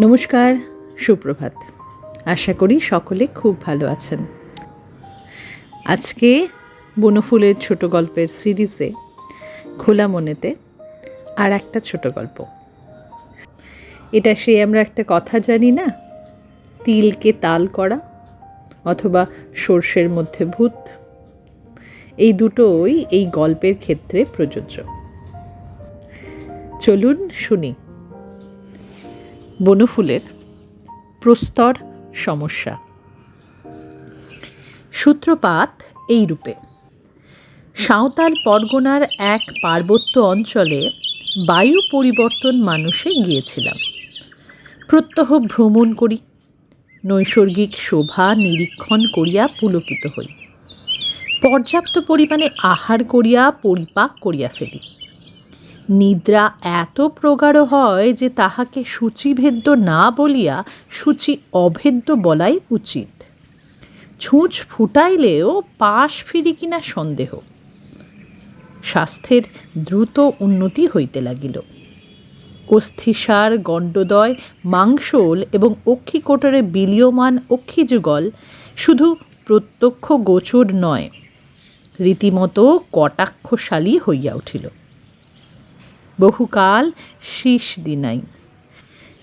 নমস্কার, সুপ্রভাত। আশা করি সকলে খুব ভালো আছেন। আজকে বনফুলের ছোট গল্পের সিরিজে খোলা মনেতে আর একটা ছোট গল্প। এটা আমরা একটা কথা জানি না, তিলকে তাল করা অথবা সর্ষের মধ্যে ভূত, এই দুটোই এই গল্পের ক্ষেত্রে প্রযোজ্য। চলুন শুনি। বনফুলের প্রস্তর সমস্যা। সূত্রপাত এই রূপে। সাঁওতাল পরগনার এক পার্বত্য অঞ্চলে বায়ু পরিবর্তন মানুষে গিয়েছিলাম। প্রত্যহ ভ্রমণ করি, নৈসর্গিক শোভা নিরীক্ষণ করিয়া পুলকিত হই। পর্যাপ্ত পরিমাণে আহার করিয়া পরিপাক করিয়া ফেলি। নিদ্রা এত প্রগাঢ় হয় যে তাহাকে সূচিভেদ্য না বলিয়া সূচি অভেদ্য বলাই উচিত। ছুঁচ ফুটাইলেও পাশ ফিরি কিনা সন্দেহ। স্বাস্থ্যের দ্রুত উন্নতি হইতে লাগিল। অস্থিসার, গণ্ডদয়, মাংসল এবং অক্ষিকোটরে বিলীয়মান অক্ষিযুগল শুধু প্রত্যক্ষ গোচর নয়, রীতিমতো কটাক্ষশালী হইয়া উঠিল। বহুকাল শীষ দিনাই।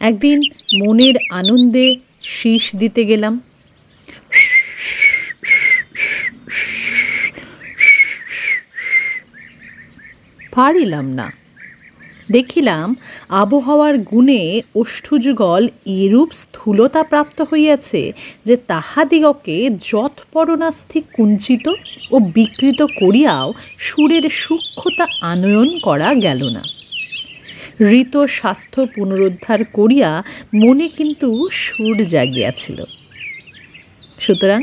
একদিন মনের আনন্দে শীষ দিতে গেলাম। পারিলাম না। দেখিলাম আবহাওয়ার গুণে ওষ্ঠযুগল এরূপ স্থূলতা প্রাপ্ত হইয়াছে যে তাহাদিগকে যৎপরণাস্থি কুঞ্চিত ও বিকৃত করিয়াও সুরের সূক্ষ্মতা আনয়ন করা গেল না। ঋত স্বাস্থ্য পুনরুদ্ধার করিয়া মনে কিন্তু সুর জাগিয়াছিল। সুতরাং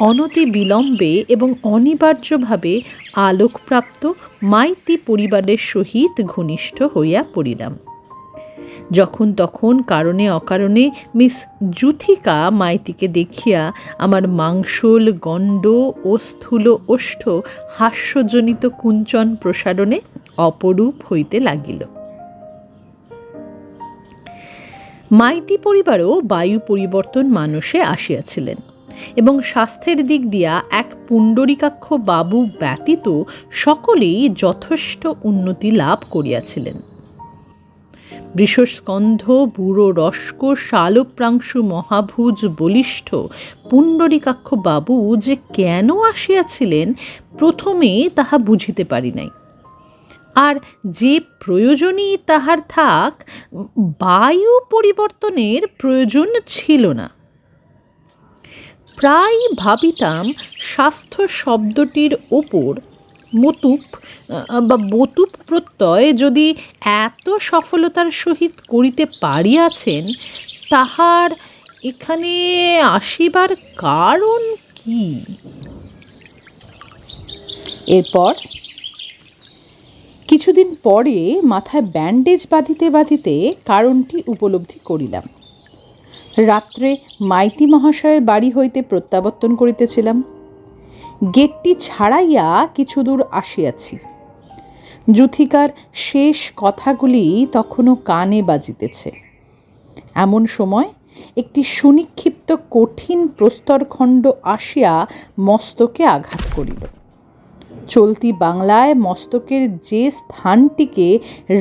অনতি বিলম্বে এবং অনিবার্যভাবে আলোকপ্রাপ্ত মাইতি পরিবারের সহিত ঘনিষ্ঠ হইয়া পড়িলাম। যখন তখন কারণে অকারণে মিস যুথিকা মাইতিকে দেখিয়া আমার মাংসল, গণ্ড ও স্থূল ওষ্ঠ হাস্যজনিত কুঞ্চন প্রসারণে অপরূপ হইতে লাগিল। মাইতি পরিবারও বায়ু পরিবর্তন মানুষে আসিয়াছিলেন এবং স্বাস্থ্যের দিক দিয়া এক পুণ্ডরীকাক্ষ বাবু ব্যতীত সকলেই যথেষ্ট উন্নতি লাভ করিয়াছিলেন। বৃষস্কন্ধ, বুড়ো রস্ক, শালপ্রাংশু মহাভুজ বলিষ্ঠ পুণ্ডরীকাক্ষ বাবু যে কেন আসিয়াছিলেন প্রথমে তাহা বুঝিতে পারি নাই। আর যে প্রয়োজনই তাহার থাক, বায়ু পরিবর্তনের প্রয়োজন ছিল না। প্রায় ভাবিতাম স্বাস্থ্য শব্দটির ওপর মতুপ বা বতুপ প্রত্যয় যদি এত সফলতার সহিত করিতে পারিয়াছেন, তাহার এখানে আসিবার কারণ কি? এরপর কিছুদিন পরে মাথায় ব্যান্ডেজ বাঁধিতে বাঁধিতে কারণটি উপলব্ধি করিলাম। রাত্রে মাইতি মহাশয়ের বাড়ি হইতে প্রত্যাবর্তন করিতেছিলাম। গেটটি ছাড়াইয়া কিছু দূর আসিয়াছি। যুথিকার শেষ কথাগুলি তখনও কানে বাজিতেছে। এমন সময় একটি সুনিক্ষিপ্ত কঠিন প্রস্তরখণ্ড আসিয়া মস্তকে আঘাত করিল। চলতি বাংলায় মস্তকের যে স্থানটিকে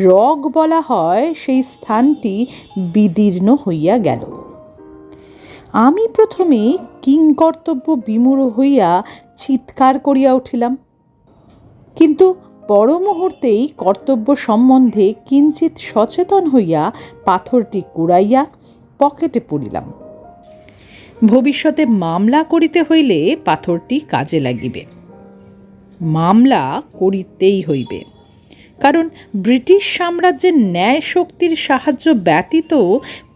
রগ বলা হয়, সেই স্থানটি বিদীর্ণ হইয়া গেল। আমি প্রথমে কিংকর্তব্য বিমূঢ় হইয়া চিৎকার করিয়া উঠিলাম, কিন্তু পর মুহূর্তেই কর্তব্য সম্বন্ধে কিঞ্চিত সচেতন হইয়া পাথরটি কুড়াইয়া পকেটে পুরিলাম। ভবিষ্যতে মামলা করিতে হইলে পাথরটি কাজে লাগিবে। মামলা করিতেই হইবে, কারণ ব্রিটিশ সাম্রাজ্যের ন্যায় শক্তির সাহায্য ব্যতীত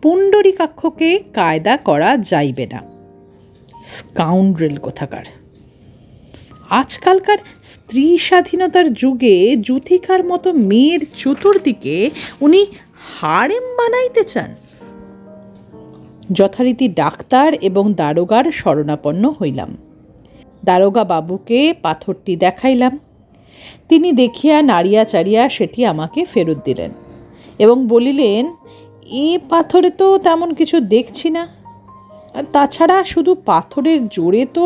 পুণ্ডরীকাক্ষকে কায়দা করা যাইবে না। স্কাউন্ড্রেল কোথাকার! আজকালকার স্ত্রী স্বাধীনতার যুগে যুথিকার মতো মেয়ের চতুর্দিকে উনি হারেম বানাইতে চান। যথারীতি ডাক্তার এবং দারোগার শরণাপন্ন হইলাম। দারোগা বাবুকে পাথরটি দেখাইলাম। তিনি দেখিয়া নাড়িয়া চাড়িয়া সেটি আমাকে ফেরত দিলেন এবং বলিলেন, এ পাথরে তো তেমন কিছু দেখছি না। তাছাড়া শুধু পাথরের জোরে তো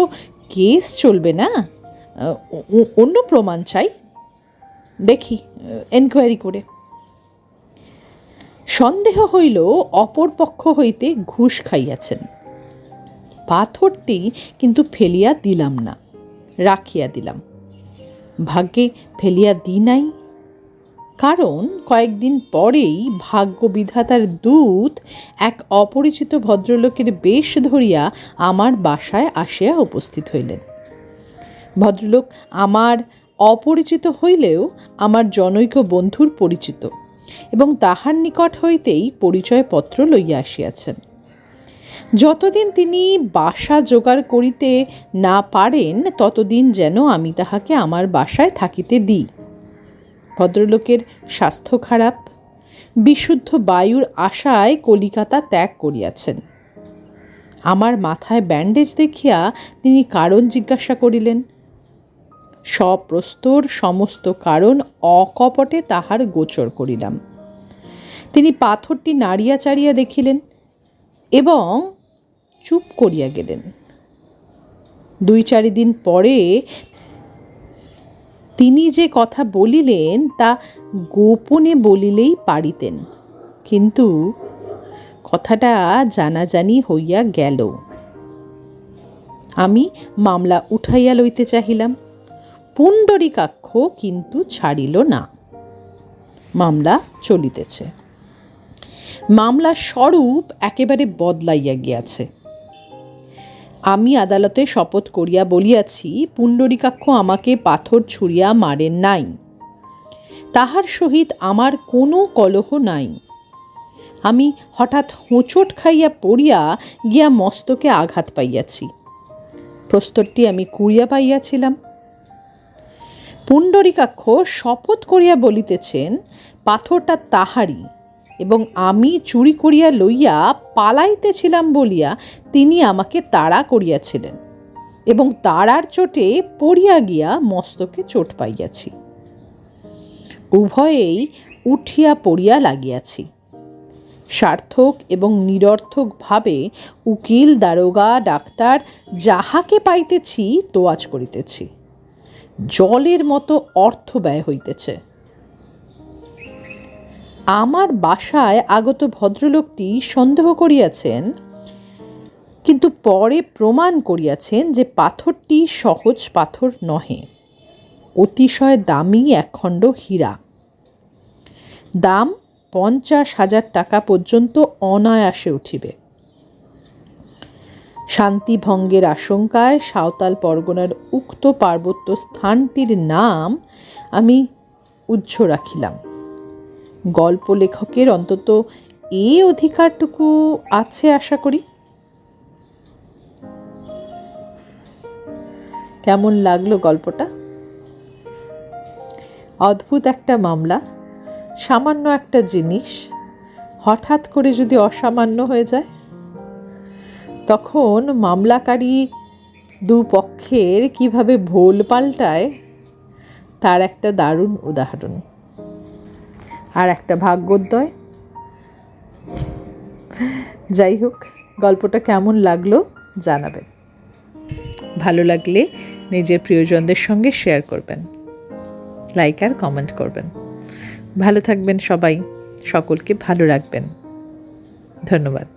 কেস চলবে না, অন্য প্রমাণ চাই, দেখি এনকোয়ারি করে। সন্দেহ হইল অপর পক্ষ হইতে ঘুষ খাইয়াছেন। পাথরটি কিন্তু ফেলিয়া দিলাম না, রাখিয়া দিলাম। ভাগ্যে ফেলিয়া দিই নাই, কারণ কয়েকদিন পরেই ভাগ্য বিধাতার দূত এক অপরিচিত ভদ্রলোকের বেশ ধরিয়া আমার বাসায় আসিয়া উপস্থিত হইলেন। ভদ্রলোক আমার অপরিচিত হইলেও আমার জনৈক বন্ধুর পরিচিত, এবং তাহার নিকট হইতেই পরিচয়পত্র লইয়া আসিয়াছেন। যতদিন তিনি বাসা জোগাড় করিতে না পারেন ততদিন যেন আমি তাহাকে আমার বাসায় থাকিতে দিই। ভদ্রলোকের স্বাস্থ্য খারাপ, বিশুদ্ধ বায়ুর আশায় কলিকাতা ত্যাগ করিয়াছেন। আমার মাথায় ব্যান্ডেজ দেখিয়া তিনি কারণ জিজ্ঞাসা করিলেন। সপ্রস্তর সমস্ত কারণ অকপটে তাহার গোচর করিলাম। তিনি পাথরটি নাড়িয়া চাড়িয়া দেখিলেন এবং চুপ করিয়া গেলেন। 2-4 দিন পরে তিনি যে কথা বলিলেন তা গোপনে বলিলেই পারিতেন, কিন্তু কথাটা জানাজানি হইয়া গেল। আমি মামলা উঠাইয়া লইতে চাহিলাম, পুণ্ডরীকাক্ষ কিন্তু ছাড়িল না। মামলা চলিতেছে। মামলার স্বরূপ একেবারে বদলাইয়া গিয়াছে। আমি আদালতে শপথ করিয়া বলিয়াছি, পুণ্ডরীকাক্ষ আমাকে পাথর ছুঁড়িয়া মারেন নাই, তাহার সহিত আমার কোনো কলহ নাই। আমি হঠাৎ হোঁচট খাইয়া পড়িয়া গিয়া মস্তকে আঘাত পাইয়াছি। প্রস্তরটি আমি কুড়িয়া পাইয়াছিলাম। পুণ্ডরীকাক্ষ শপথ করিয়া বলিতেছেন পাথরটা তাহারই, এবং আমি চুরি করিয়া লইয়া পালাইতেছিলাম বলিয়া তিনি আমাকে তাড়া করিয়াছিলেন, এবং তাড়ার চোটে পড়িয়া গিয়া মস্তকে চোট পাইয়াছি। উভয়েই উঠিয়া পড়িয়া লাগিয়াছি। সার্থক এবং নিরর্থকভাবে উকিল, দারোগা, ডাক্তার যাহাকে পাইতেছি তোয়াজ করিতেছি। জলের মতো অর্থ ব্যয় হইতেছে। আমার বাসায় আগত ভদ্রলোকটি সন্দেহ করিয়াছেন, কিন্তু পরে প্রমাণ করিয়াছেন যে পাথরটি সহজ পাথর নহে, অতিশয় দামি একখণ্ড হীরা। দাম 50,000 টাকা পর্যন্ত অনায়াসে উঠিবে। শান্তিভঙ্গের আশঙ্কায় সাঁওতাল পরগনার উক্ত পার্বত্য স্থানটির নাম আমি উজ্জ্ব রাখিলাম। গল্প লেখকের অন্তত এই অধিকারটুকু আছে আশা করি। কেমন লাগলো গল্পটা? অদ্ভুত একটা মামলা, সামান্য একটা জিনিস হঠাৎ করে যদি অসামান্য হয়ে যায়, তখন মামলাকারী দুপক্ষের কিভাবে ভোল পাল্টায় তার একটা দারুণ উদাহরণ। আর একটা ভাগ্যোদয়। যাই হোক, গল্পটা কেমন লাগলো জানাবেন। ভালো লাগলে নিজের প্রিয়জনদের সঙ্গে শেয়ার করবেন, লাইক আর কমেন্ট করবেন। ভালো থাকবেন সবাই, সকলকে ভালো রাখবেন। ধন্যবাদ।